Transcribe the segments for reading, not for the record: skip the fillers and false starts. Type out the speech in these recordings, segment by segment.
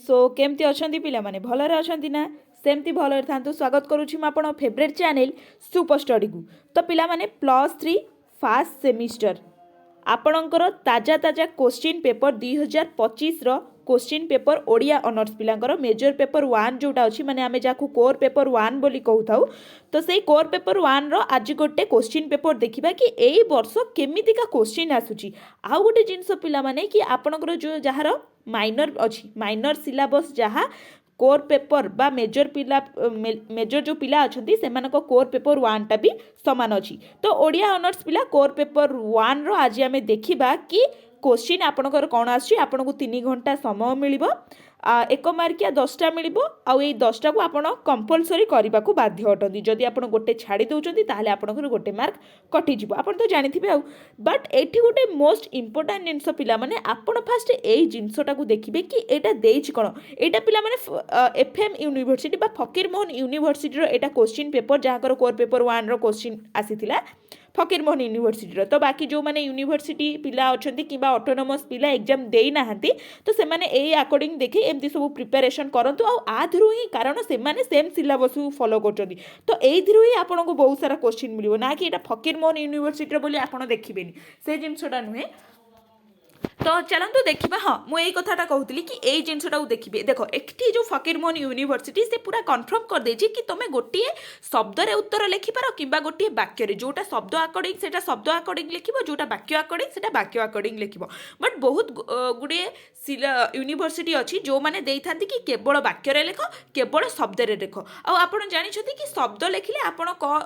सो केमती अच्छा पे भलरे अच्छा ना सेमती भलरे था स्वागत करुच्ची आप फेवरेट चैनल सुपर स्टडी को। तो पिलामाने +3 फर्स्ट सेमिस्टर आपणकर ताजा ताजा question paper 2025 question paper Odia honours पिलांकर मेजर पेपर 1 जोटा अच्छी माने आमे जाकू कोर पेपर 1 बोली कहू तो सही कोर पेपर 1 रो आज गोटे क्वेश्चन पेपर देखिबा कि एई वर्ष केमितिका क्वेश्चन आसुची। आउ गोटे जिनस पिला माने कि आपणकर जो जहार माइनर अच्छी माइनर सिलेबस जहाँ कोर पेपर बा मेजर पिला मेजर जो पिला अच्छा से कोर पेपर 1 टा भी समान अच्छी। तो ओडिया ऑनर्स पिला कोर पेपर 1 रो आज आमे देखिबा कि क्वेश्चन आपणकर कौन आपको 3 घंटा समय मिल एक मार्किया 10टा मिल आउ 10टा को आप कंपलसरी करने को बाध्य अटंती। जदि आप गोटे छाड़ी दौरान ताहले आपनकर गोटे मार्क कटिज आप तो जानते आउ बट एठी गोटे मोस्ट इंपोर्टाट जिनस पिला माने आपण फास्ट यही जिनसटा को देखिए कि एटा देइछि कोन एटा पिला माने एफएम यूनिवर्सिटी बा फकीरमोहन यूनिवर्सिटी रो एटा क्वेश्चन पेपर जहाँकर कोर पेपर 1 रो क्वेश्चन आसीथिला फकीरमोहन यूनिवर्सिटी तो बाकी जो माने यूनिवर्सिटी पिला अच्छा कि ऑटोनोमस पिला एग्जाम दे ना तो से माने ए अकॉर्डिंग देखि एमती सब प्रिपरेशन करंतु आधरु ही कारण से माने सेम सिलेबस फॉलो करछंती। तो एइथिरु ही आपनको बहुत सारा क्वेश्चन मिलियो ना कि एटा फकीरमोहन यूनिवर्सिटी बोली आपण देखिबेनी से जिनसटा नुहे। तो चलतु देखा हाँ मुझे कथाटा कहूली कि यही जिनसटा देखिए देख एक जो फकीरमोहन यूनिवर्सिटी से पूरा कन्फर्म कर देछि कि तुम गोटे शब्द उत्तर लिखिपार कि गोटे वाक्य जोटा शब्द आकॉर्डिंग से शब्द आकॉर्डिंग लिख जोटा वाक्य आकॉर्डिंग से वाक्य आकॉर्डिंग लिख बट बहुत गुड़े यूनिवर्सिटी अच्छी जो मैंने देता कि केवल वाक्य लिख केवल शब्द लिख आप जानते कि शब्द लिखिले आप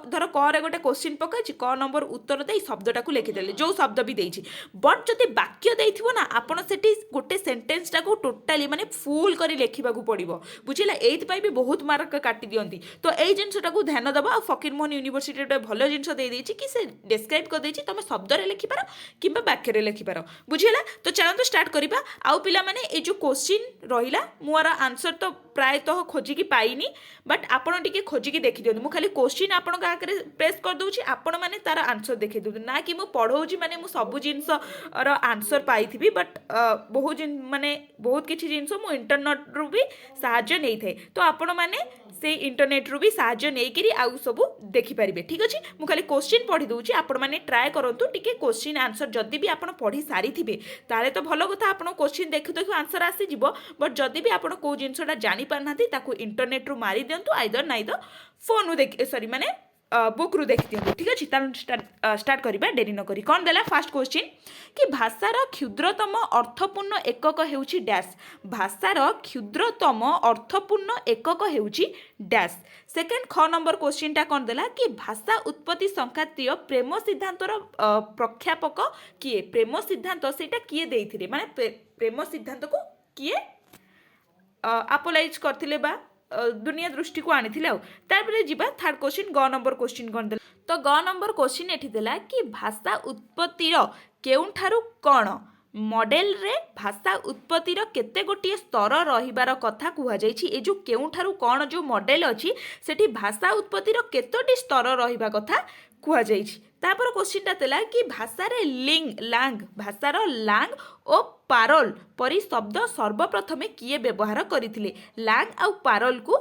धर क गोटे क्वेश्चन पकई क नंबर उत्तर दे शब्दटा को लिखिदेले जो शब्द भी देछि बट जब वाक्य देथिबो ना आपण सेठी गोटे सेंटेंस टाको टोटाली माने फुल करी लेखिबा को पड़िबो बुझिला एथि पई भी बहुत मार्क काटी दियंती। तो एई जिनसटा को ध्यान दबा फकीरमोहन यूनिवर्सिटी रे भलो जिनस दे देछि कि से डिस्क्राइब कर देछि तमे शब्द रे लिखि पारो किबा वाक्य रे लिखि पारो बुझिला। तो चलंतु स्टार्ट करिबा आउ पिला माने ए जो क्वेश्चन रहिला मोर आंसर तो प्रायतः खोजिकी पाइनी बट आपण टिके खोजिकी देखि दियंतु मु खाली क्वेश्चन आपण का आकरे प्रेस कर दउछि आपण माने तार आंसर देखि दउ ना कि मु पढौछि माने मु सब जिंस रो आंसर पाइथिबी बट बहुत माने बहुत किछि जिंस मु इंटरनेट रु भी सहाय्य नै थे। तो आपण माने से इंटरनेट रु भी सहाय्य नै करी आउ सब देखि परिबे ठीक अछि। मु खाली क्वेश्चन पढि दउछि आपण माने ट्राई करंतु टिके क्वेश्चन आंसर जदी भी आपण पढि सारी थिबे ताले तो भलो कथा आपण क्वेश्चन देखु देखु आंसर आसी जिवो बट जदी भी आपण को जिंसटा जानि पारनाथि ताकू इंटरनेट रु मारी दियंतु आइदर नाइ द फोन देख सॉरी माने बुक रु देखि दियंतु ठीक अछि। स्टार्ट करिबा डेरी न करी कोन देला फर्स्ट क्वेश्चन कि भाषार क्षुद्रतम अर्थपूर्ण एकक हेउछि डैश भाषार क्षुद्रतम अर्थपूर्ण एकक हेउछि डैश। सेकंड ख नंबर क्वेश्चन टा कोन देला कि भाषा उत्पत्ति संख्यात्रीय प्रेम सिद्धांतर प्रख्यापक किए प्रेम सिद्धांत सेटा किए देइथिले माने प्रेम सिद्धांत को किए अपोलाइज करथिले बा दुनिया दृष्टि को आनी तारपरे जीवा थर्ड क्वेश्चन ग नंबर क्वेश्चन कौन देला। तो ग नंबर क्वेश्चन एठी देला कि भाषा उत्पत्तिर केउठारु कौन मॉडल रे भाषा उत्पत्तिर केते गोटे स्तर रहिबार कथा कुहा जाइछि ए जो केउठारु कौन जो मॉडल अछि सेठी भाषा उत्पत्तिर केतोटी स्तर रहिबा कथा कुहा जाइछि। तापर क्वेश्चन ता देला कि भाषा रे लिंग लांग भाषार लांग ओ पारोल परी शब्द सर्वप्रथम किए व्यवहार करथिले लांग आउ पारोल को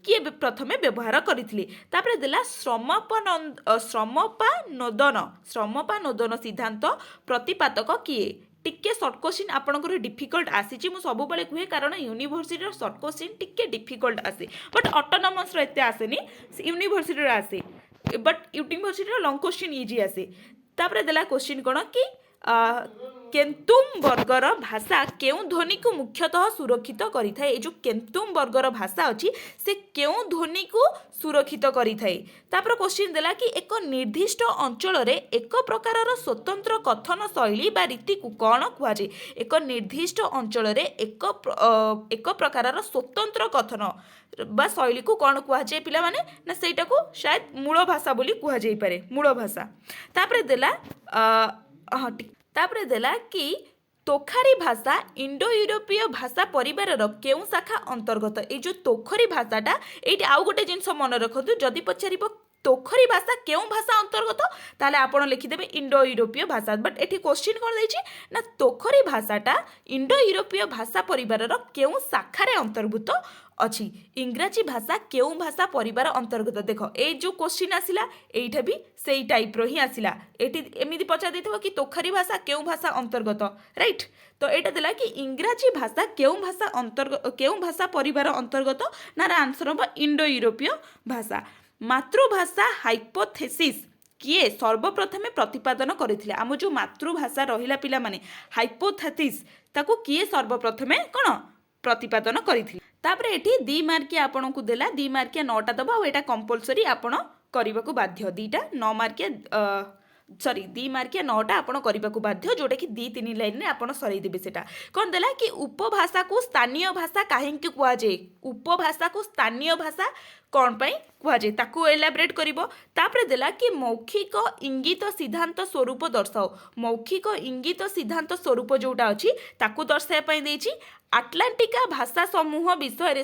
किए प्रथमे व्यवहार करथिले। तापर देला श्रमपानोदन सिद्धांत प्रतिपादक किए टिके शॉर्ट क्वेश्चन आपनकर डिफिकल्ट आसी मु सब बेले कहे कारण यूनिवर्सिटी शॉर्ट क्वेश्चन टिके डिफिकल्ट आसे बट ऑटोनोमस रो एते आसेनी यूनिवर्सिटी रो आसे but university long question easy आसे। तापर देला क्वेश्चन कोन कि केन्तुम वर्गर भाषा केउ ध्वनि को मुख्यतः सुरक्षित करि थाए ए जो केन्तुम वर्गर भाषा अछि से केउ ध्वनि को सुरक्षित करि थाए। तापर क्वेश्चन देला कि एक निर्दिष्ट अंचल रे एक प्रकारर स्वतंत्र कथन शैली बा रीति को कोन कुआ जे एक निर्दिष्ट अंचल रे एक प्रकारर स्वतंत्र कथन बा शैली को कौन कुआ जाए पिला माने ना सेटा को शायद मूल भाषा बोली कुआ जाई पारे मूल भाषा। तापर देला तापर देला कि तोखारी भाषा इंडो यूरोपीय भाषा परिवार केउ शाखा अंतर्गत ए जो तोखरी भाषाटा ये आउ गोटे जिनस मन रखु जदि पचार तोखरी भाषा क्यों भाषा अंतर्गत ताले आपण लिखिदेवे इंडो यूरोपीय भाषा बट एठी क्वेश्चन कौन देछि ना तोखरी भाषाटा इंडो यूरोपीय भाषा परिवार क्यों शाखारे अंतर्भूत अच्छी इंग्राजी भाषा क्यों भाषा परिवार अंतर्गत देख ए जो क्वेश्चन आसिला एइठा भी सेई टाइप रो ही आसिला एठी एमिति पचा देथिबो कि तोखरी भाषा क्यों भाषा अंतर्गत राइट तो एटा देला कि इंग्राजी भाषा क्यों भाषा अंतर्गत क्यों भाषा परिवार अंतर्गत ना आंसर हम इंडो यूरोपीय भाषा मातृभाषा हाइपोथेसिस किए सर्वप्रथमे प्रतिपादन करथिले आम जो मातृभाषा रहिला पिला माने हाइपोथेसिस ताको किए सर्वप्रथमे कोन प्रतिपादन करथिले तापरे एठी 2 मार्किया आपन को देला 2 मार्किया 9टा दबा और एटा कंपलसरी आपन करबा को बाध्य 2टा 9 मार्किया सॉरी 2 मार्किया 9टा आपन करबा को बाध्य जोटा कि 2-3 लाइन रे आपन सरै देबे सेटा कोन देला कि उपभाषा को स्थानीय भाषा काहे कि कुआ जे उपभाषा को स्थानीय भाषा कौन पाई कुआ जे ताकू एलाबरेट करिवो तापरे देला कि मौखिक इंगित सिद्धांत स्वरूप दर्शाओ मौखिक इंगित सिद्धांत स्वरूप जोटा अछि ताकू दर्शाय पाई देछि आटलांटिका भाषा समूह विषय रे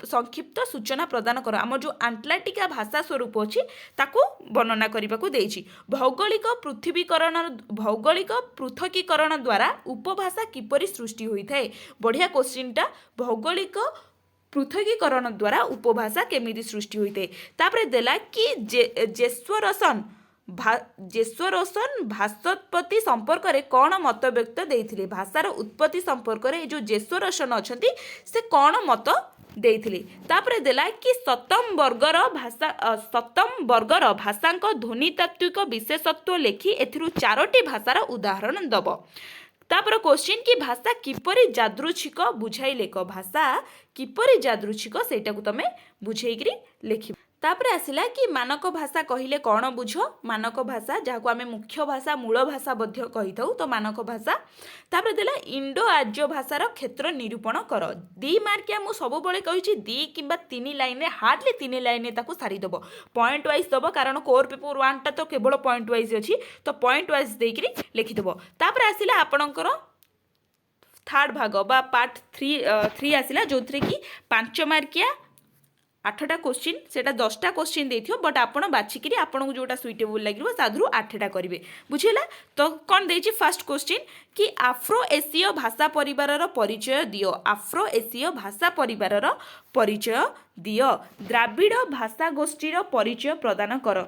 संक्षिप्त सूचना प्रदान कर आम जो आटलांटिका भाषा स्वरूप अच्छी ताकू वर्णना करने को देछि भौगोलिक पृथकीकरण द्वारा उपभाषा किपरि सृष्टि होता है बढ़िया क्वेश्चनटा भौगोलिक पृथकीकरण द्वारा उपभाषा केमिति सृष्टि होता है तापरे देला कि जेस्वरोसन भाषोत्पत्ति संपर्क में कौन मत व्यक्त देइथिले भाषार उत्पत्ति संपर्क में जो जेस्वरोसन अछंती से कौन मत देइथिले तापरे देला कि सतम वर्गर भाषांक ध्वनितात्विक विशेषत्व लेखि एथिरु 4टी भाषार उदाहरण दब तापर क्वेश्चन कि भाषा किपरि यादृच्छिक बुझाई लेख भाषा किपरि यादृच्छिक सेटा को तमे बुझेइकरी लेखि तापरे आसिला कि मानक भाषा कहिले कौन बुझ मानक भाषा जहाँ को आम मुख्य भाषा मूल भाषा कही था तो मानक भाषा तापरे देला इंडो आर्य भाषार क्षेत्र निरूपण कर 2 मार्किया मु सब बळे कहिछि 2 किंबा 3 लाइन रे हार्डली 3 लाइन रे ताकू सारी दबो पॉइंट वाइज दबो कारण कोर पेपर 1 टा तो केवल पॉइंट वाइज अछि तो पॉइंट वाइज देकरी लिखि दबो तापरे आसिला आपणकर थर्ड भाग बा पार्ट 3 आसिला जोथरे कि 5 मार्किया 8टा क्वेश्चन सेटा 10टा क्वेश्चन देथियो बट आपण बाछिकरी आपण को जोटा सुइटेबल लागिवो साधु 8टा करिवे बुझिला तो कोन देछि फर्स्ट क्वेश्चन कि आफ्रो एशिया भाषा परिवारर परिचय दियो आफ्रो एशिया भाषा परिवारर परिचय दियो द्राविड़ भाषा गोष्ठीर परिचय प्रदान कर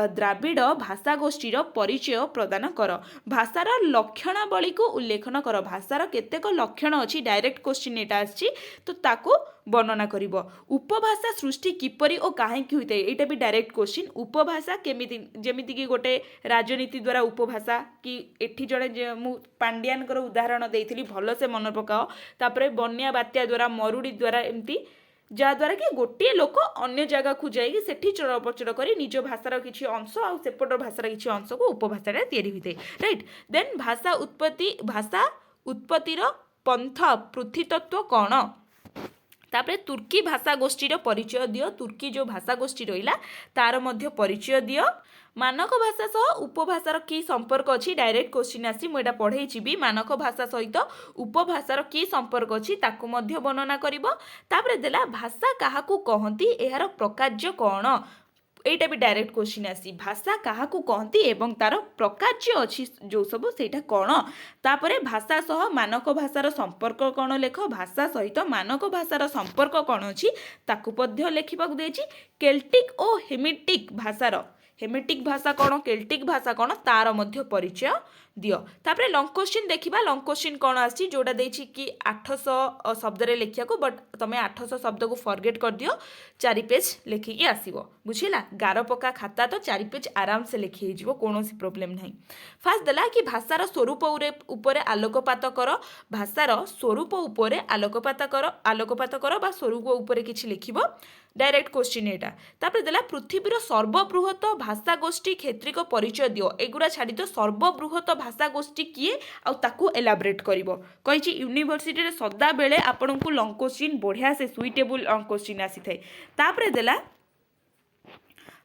द्राविड़ भाषा गोष्ठीर परिचय प्रदान कर भाषार लक्षणावली को उल्लेखन कर भाषार केतेक लक्षण अछि डायरेक्ट क्वेश्चन एटा आछि तो ताको वर्णना करिवो उपभाषा सृष्टि किपरि ओ काहेकि होइते एटा भी डायरेक्ट क्वेश्चन उपभाषा केमिति जेमिति कि गोटे राजनीति द्वारा उपभाषा कि एठी जणे मु पांड्यान कर उदाहरण देइथिली भलो से मन पकाओ तापरे बन्या बात्या द्वारा मरुडी द्वारा एमती जहाँद्वारा कि गोटे लोक अन्य जगह को जाइए सेठी चलप्रचल कर निज भाषार किसी अंश आ सेपटर भाषार किसी अंश को उपभाषा तैयारी होता है राइट देन भाषा उत्पत्तिर पंथ पृथ्वीतत्व कौन तापरे तुर्की भाषा गोष्ठीर परिचय दियो तुर्की जो भाषा गोष्ठी रहिला तार मध्य परिचय दियो मानक भाषा सह उपभाषार की संपर्क अच्छी डायरेक्ट क्वेश्चन आसी मुझे पढ़े भी मानक भाषा सहित उपभाषार की संपर्क अच्छी ताकू मध्य वर्णना करिवो तापरे देला भाषा काहाकू कहंती एहार प्रकार्य कौन एटा भी डायरेक्ट क्वेश्चन आसी भाषा काहाकू कहंती एवं तार प्रकार्य अच्छी जो सब सेटा कौन तापरे भाषा सह मानक भाषार संपर्क कौन लेख भाषा सहित मानक भाषार संपर्क कौन अच्छी ताकू मध्य लेखिबाकू देछि केल्टिक और हेमेटिक भाषा कौन केल्टिक भाषा कौन तार मध्य परिचय दियो तापरे लॉन्ग क्वेश्चन देखिबा लॉन्ग क्वेश्चन कौन आछि जोटा देछि कि 800 शब्द रे लेखिया को बट तमे 800 शब्द को फॉरगेट कर दियो 4 पेज लेखिकी आसीबो बुझिला गार पका खाता तो 4 पेज आराम से लेखि हिजिबो कोनोसी प्रॉब्लम नहीं फास्ट देला कि भाषार स्वरूप उपरे आलोकपात कर भाषार स्वरूप उपरे आलोकपात कर बा स्वरूप उपरे किछि लिखिबो डायरेक्ट क्वेश्चन एटा तापर देला पृथ्वीर सर्वबृहत भाषा गोष्ठी क्षेत्रिक परिचय दियो एगुरा छाड़ी तो सर्वबृहत भाषा गोष्ठी किए आ ताकू एलाबरेट करिवो कहिछि यूनिवर्सिटी रे सदा बेले आपन को लॉन्ग क्वेश्चन बढ़िया से सुइटेबल लॉन्ग क्वेश्चन आसी थाए तापर देला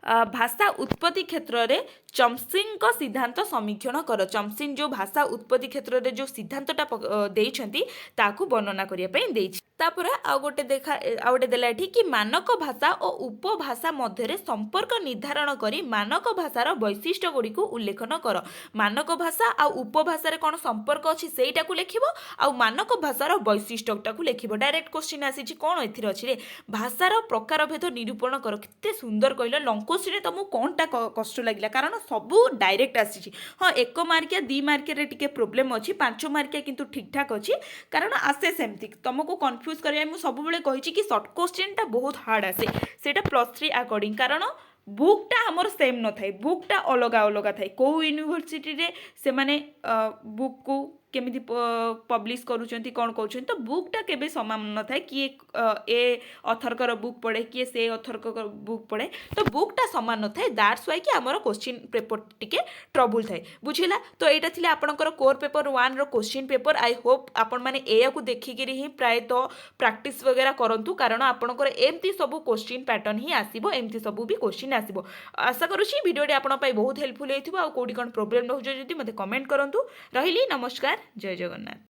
भाषा उत्पत्ति क्षेत्र में चम्स्की सिद्धांत समीक्षण कर। चम्स्की जो भाषा उत्पत्ति क्षेत्र में जो सिद्धांतटा देइछंती ताकू वर्णना करिया पई देइछि। तापर आउ गोटे देला एठी कि मानक भाषा और उपभाषा मध्य संपर्क निर्धारण करी मानक भाषार वैशिष्ट्य गुड़ी को उल्लेखन कर। मानक भाषा आ उपभाषा कौन संपर्क अच्छी सेटा को लिखिबो आ मानक भाषार वैशिष्ट्यटा को लिखिबो। डायरेक्ट क्वेश्चन आसी कौन एथिर अछि रे भाषार प्रकारभेद निरूपण कर। केते सुंदर कहल लंकोश्री तुमको कौनटा कष्ट लगिला कारण सबू डायरेक्ट आसी। हाँ 1 मार्किया 2 मार्किया टिके प्रोब्लेम अच्छी 5 मार्किया किंतु ठीक ठाक अच्छी कारण आसे सेमती तुमको कन्फ्यूज करिया मु सब बेले कहिछि कि शॉर्ट क्वेश्चन टा बहुत हार्ड आसे सेटा +3 अकॉर्डिंग कारण बुकटा हमर सेम न थाए बुकटा अलग अलग थाए को यूनिवर्सिटी रे से माने बुक को केमिति पब्लिश करूचंती कौन कहउछन तो बुकटा केबे समान न थाए किए ए अथरकर बुक पढ़े किए से अथरकर बुक पढ़े तो बुकटा समान न थाए दैट्स व्हाई कि हमर क्वेश्चन पेपर टिके ट्रबल थाए बुझिला। तो एटा थिले आपनकर कोर पेपर 1 रो क्वेश्चन पेपर। आई होप आपण माने एया को देखि के ही प्राय तो प्रैक्टिस वगैरह करंतु कारण आपनकर एमती सब क्वेश्चन पैटर्न ही आसीबो एमती सब भी क्वेश्चन आसीबो। आशा करूची वीडियोटी आपण पई बहुत हेल्पफुल हेथिबो आ कोडी कोन प्रॉब्लम रहउछ जदि मते कमेंट करंतु। रहिली नमस्कार जय जगन्नाथ।